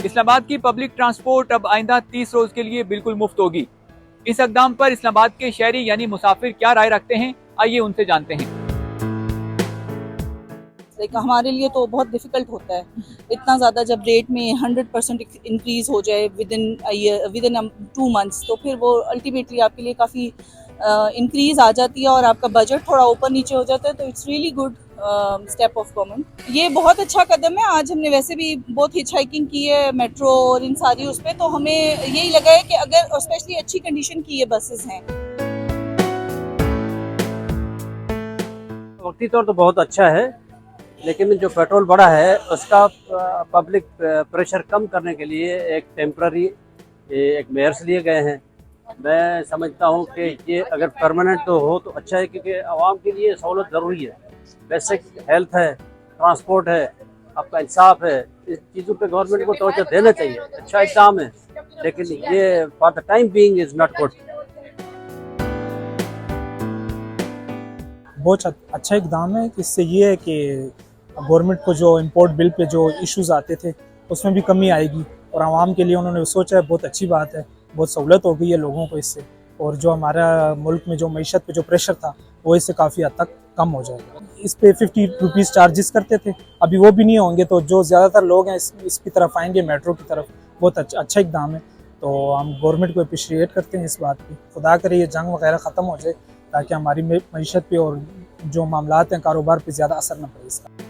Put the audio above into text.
इस्लामाबाद की public transport अब आइंदा 30 रोज के लिए बिल्कुल मुफ्त होगी। इस इक़दाम पर इस्लामाबाद के शहरी यानी मुसाफिर क्या राय रखते हैं, आइए उनसे जानते हैं। हमारे लिए तो बहुत डिफिकल्ट होता है इतना ज़्यादा, जब रेट में 100% इंक्रीज हो जाए विद इन 2 मंथ्स, तो फिर वो अल्टीमेटली आपके लिए काफ़ी इंक्रीज आ जाती है और आपका बजट थोड़ा ऊपर नीचे हो जाता है। तो it's really good step of government. ये बहुत अच्छा कदम है। आज हमने वैसे भी बहुत हिच हाइकिंग की है मेट्रो और इन सारी उस पर, तो हमें यही लगा है कि अगर स्पेशली अच्छी कंडीशन की ये बसेस हैं। वक्ती तौर तो बहुत अच्छा है, लेकिन जो पेट्रोल बढ़ा है उसका पब्लिक प्रेशर कम करने के लिए एक टेम्प्ररी एक मेयर्स लिए गए हैं। मैं समझता हूँ कि ये अगर परमानेंट तो हो तो अच्छा है, क्योंकि आवाम के लिए सहूलत ज़रूरी है। बेसिक हेल्थ है, ट्रांसपोर्ट है, आपका इंसाफ है, इस चीज़ों पे गवर्नमेंट को तवज्जो देना चाहिए। अच्छा इक़दाम है, लेकिन ये for the time being is not good. बहुत अच्छा इक़दाम है। इससे ये है कि गवर्नमेंट को जो इम्पोर्ट बिल पे जो इश्यूज आते थे उसमें भी कमी आएगी, और आवाम के लिए उन्होंने सोचा है, बहुत अच्छी बात है। बहुत सहूलत हो गई है लोगों को इससे, और जो हमारा मुल्क में जो मईशत पे जो प्रेशर था वो इससे काफ़ी हद तक कम हो जाएगा। इस पे 50 रुपीज़ चार्जेस करते थे, अभी वो भी नहीं होंगे। तो जो ज़्यादातर लोग हैं इसकी तरफ आएंगे, मेट्रो की तरफ। बहुत अच्छा इक़दाम है। तो हम गवर्नमेंट को अप्रिशिएट करते हैं इस बात की। खुदा करे ये जंग वगैरह ख़त्म हो जाए, ताकि हमारी मईशत पे और जो मामलात हैं कारोबार पे ज़्यादा असर न पड़े इसका।